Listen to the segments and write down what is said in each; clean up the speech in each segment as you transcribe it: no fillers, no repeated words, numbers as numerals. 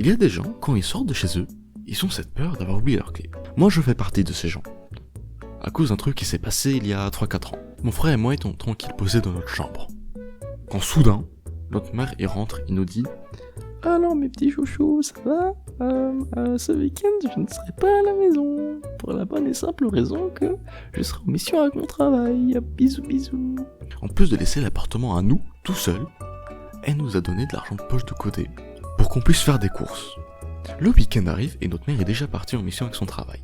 Il y a des gens, quand ils sortent de chez eux, ils ont cette peur d'avoir oublié leurs clés. Moi, je fais partie de ces gens. À cause d'un truc qui s'est passé il y a 3-4 ans. Mon frère et moi étions tranquilles posés dans notre chambre. Quand soudain, notre mère y rentre et nous dit « Alors mes petits chouchous, ça va ce week-end, je ne serai pas à la maison. Pour la bonne et simple raison que je serai en mission avec mon travail. Bisous bisous. » En plus de laisser l'appartement à nous, tout seul, elle nous a donné de l'argent de poche de côté pour qu'on puisse faire des courses. Le week-end arrive et notre mère est déjà partie en mission avec son travail.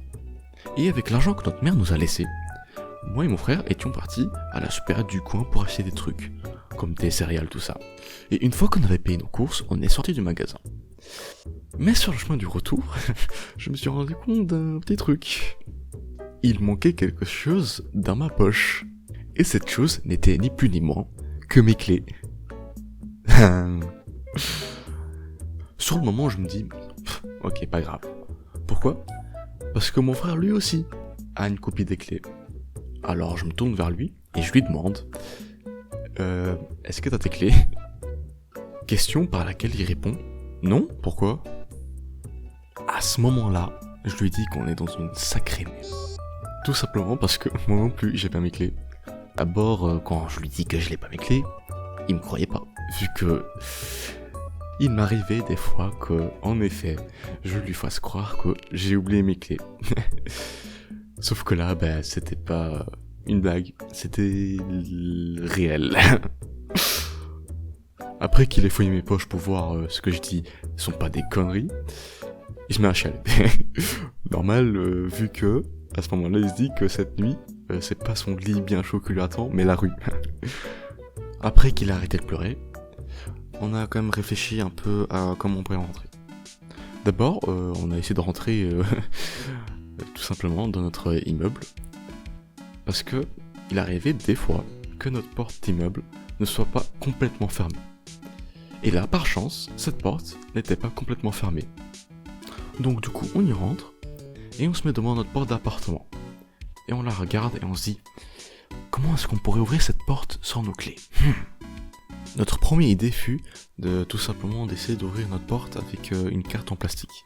Et avec l'argent que notre mère nous a laissé, moi et mon frère étions partis à la supérette du coin pour acheter des trucs, comme des céréales, tout ça. Et une fois qu'on avait payé nos courses, on est sorti du magasin. Mais sur le chemin du retour, je me suis rendu compte d'un petit truc. Il manquait quelque chose dans ma poche. Et cette chose n'était ni plus ni moins que mes clés. Sur le moment, je me dis, ok, pas grave. Pourquoi ? Parce que mon frère, lui aussi, a une copie des clés. Alors je me tourne vers lui et je lui demande est-ce que t'as tes clés ? Question par laquelle il répond non, pourquoi ? À ce moment-là, je lui dis qu'on est dans une sacrée merde. Tout simplement parce que moi non plus j'ai pas mes clés. D'abord, quand je lui dis que je n'ai pas mes clés, il me croyait pas, vu que il m'arrivait des fois que, en effet, je lui fasse croire que j'ai oublié mes clés. Sauf que là, c'était pas une blague, c'était réel. Après qu'il ait fouillé mes poches pour voir ce que je dis sont pas des conneries, il se met à chialer. Normal, vu que, à ce moment-là, il se dit que cette nuit, c'est pas son lit bien chaud qui lui attend, mais la rue. Après qu'il a arrêté de pleurer, on a quand même réfléchi un peu à comment on pourrait rentrer. D'abord, on a essayé de rentrer tout simplement dans notre immeuble, parce que il arrivait des fois que notre porte d'immeuble ne soit pas complètement fermée. Et là, par chance, cette porte n'était pas complètement fermée. Donc du coup, on y rentre, et on se met devant notre porte d'appartement. Et on la regarde et on se dit, comment est-ce qu'on pourrait ouvrir cette porte sans nos clés ? Notre première idée fut de tout simplement d'essayer d'ouvrir notre porte avec une carte en plastique.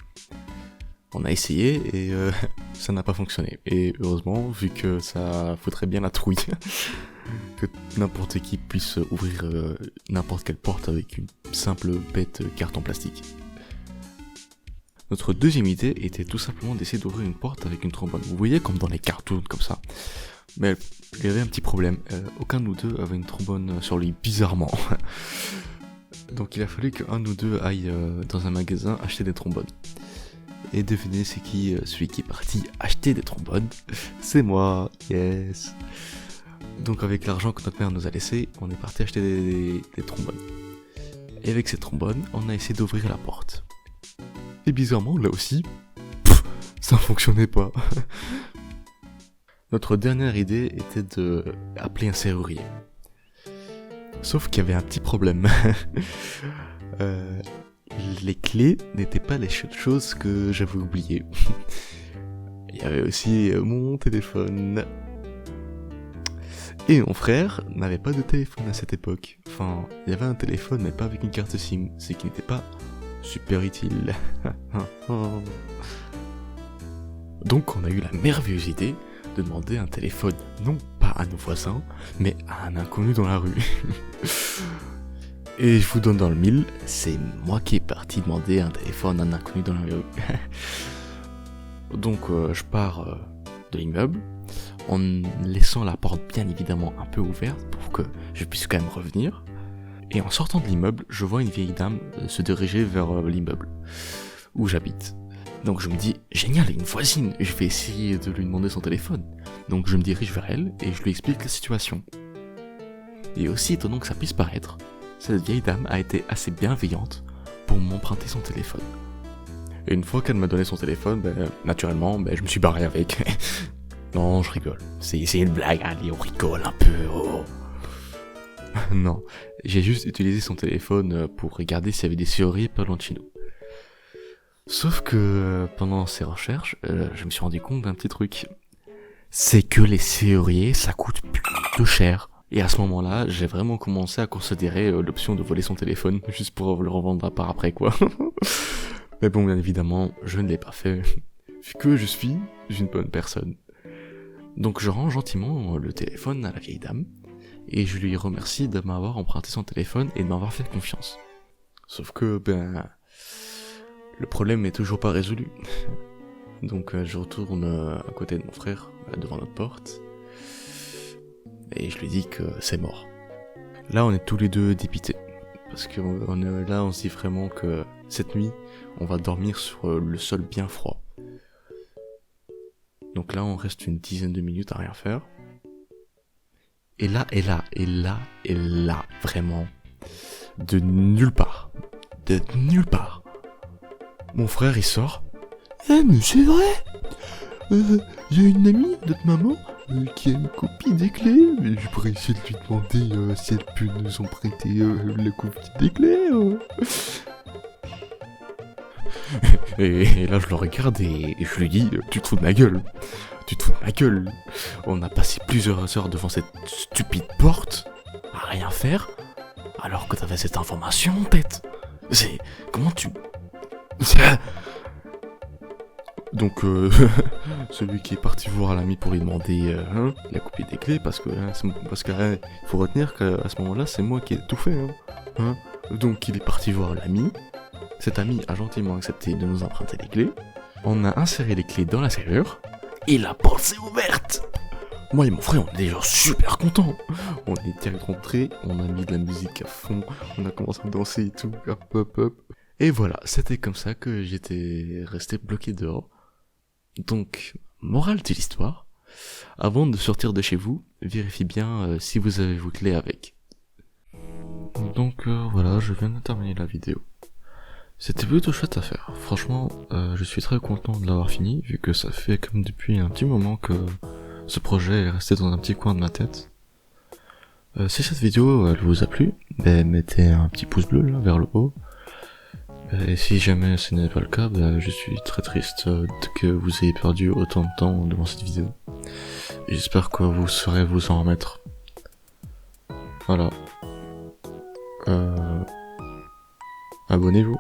On a essayé et ça n'a pas fonctionné. Et heureusement, vu que ça foutrait bien la trouille, que n'importe qui puisse ouvrir n'importe quelle porte avec une simple bête carte en plastique. Notre deuxième idée était tout simplement d'essayer d'ouvrir une porte avec une trombone. Vous voyez, comme dans les cartoons, comme ça. Mais il y avait un petit problème. Aucun de nous deux avait une trombone sur lui, bizarrement. Donc il a fallu qu'un de nous deux aille dans un magasin acheter des trombones. Et devinez c'est qui celui qui est parti acheter des trombones ? C'est moi, yes. Donc avec l'argent que notre mère nous a laissé, on est parti acheter des trombones. Et avec ces trombones, on a essayé d'ouvrir la porte. Et bizarrement, là aussi, ça ne fonctionnait pas. Notre dernière idée était de appeler un serrurier. Sauf qu'il y avait un petit problème. Les clés n'étaient pas les choses que j'avais oubliées. Il y avait aussi mon téléphone. Et mon frère n'avait pas de téléphone à cette époque. Enfin, il y avait un téléphone mais pas avec une carte SIM, ce qui n'était pas super utile. Donc on a eu la merveilleuse idée de demander un téléphone, non pas à nos voisins, mais à un inconnu dans la rue. Et je vous donne dans le mille, c'est moi qui est parti demander un téléphone à un inconnu dans la rue. Donc je pars de l'immeuble, en laissant la porte bien évidemment un peu ouverte pour que je puisse quand même revenir. Et en sortant de l'immeuble, je vois une vieille dame se diriger vers l'immeuble où j'habite. Donc je me dis, génial, une voisine, je vais essayer de lui demander son téléphone. Donc je me dirige vers elle et je lui explique la situation. Et aussi étonnant que ça puisse paraître, cette vieille dame a été assez bienveillante pour m'emprunter son téléphone. Et une fois qu'elle m'a donné son téléphone, naturellement, je me suis barré avec. Non, je rigole, c'est une blague, allez, on rigole un peu, oh. Non, j'ai juste utilisé son téléphone pour regarder s'il y avait des serruriers pas loin de chez nous. Sauf que pendant ces recherches, je me suis rendu compte d'un petit truc. C'est que les serruriers, ça coûte plutôt cher. Et à ce moment-là, j'ai vraiment commencé à considérer l'option de voler son téléphone, juste pour le revendre par après, quoi. Mais bon, bien évidemment, je ne l'ai pas fait, vu que je suis une bonne personne. Donc je rends gentiment le téléphone à la vieille dame, et je lui remercie de m'avoir emprunté son téléphone et de m'avoir fait confiance. Sauf que, le problème n'est toujours pas résolu. Donc je retourne à côté de mon frère, devant notre porte, et je lui dis que c'est mort. Là, on est tous les deux dépités, parce que là, on se dit vraiment que cette nuit, on va dormir sur le sol bien froid. Donc là, on reste une dizaine de minutes à rien faire. Et là, vraiment, de nulle part, mon frère, il sort. Eh, mais c'est vrai, j'ai une amie, notre maman, qui a une copie des clés. Mais je pourrais essayer de lui demander si elle peut nous en prêter la copie des clés. Et là, je le regarde et je lui dis, tu te fous de ma gueule. On a passé plusieurs heures devant cette stupide porte, à rien faire, alors que t'avais cette information en tête. Comment tu... Donc, celui qui est parti voir l'ami pour lui demander la copie des clés, parce que faut retenir qu'à ce moment-là, c'est moi qui ai tout fait. Donc, il est parti voir l'ami. Cet ami a gentiment accepté de nous emprunter les clés. On a inséré les clés dans la serrure. Et la porte s'est ouverte. Moi et mon frère, on est déjà super contents. On est direct rentrés, on a mis de la musique à fond, on a commencé à danser et tout, hop. Et voilà, c'était comme ça que j'étais resté bloqué dehors. Donc, morale de l'histoire, avant de sortir de chez vous, vérifiez bien si vous avez vos clés avec. Donc voilà, je viens de terminer la vidéo. C'était plutôt chouette à faire. Franchement, je suis très content de l'avoir fini, vu que ça fait comme depuis un petit moment que ce projet est resté dans un petit coin de ma tête. Si cette vidéo elle vous a plu, mettez un petit pouce bleu là, vers le haut. Et si jamais ce n'est pas le cas, je suis très triste que vous ayez perdu autant de temps devant cette vidéo. Et j'espère que vous saurez vous en remettre. Voilà. Abonnez-vous.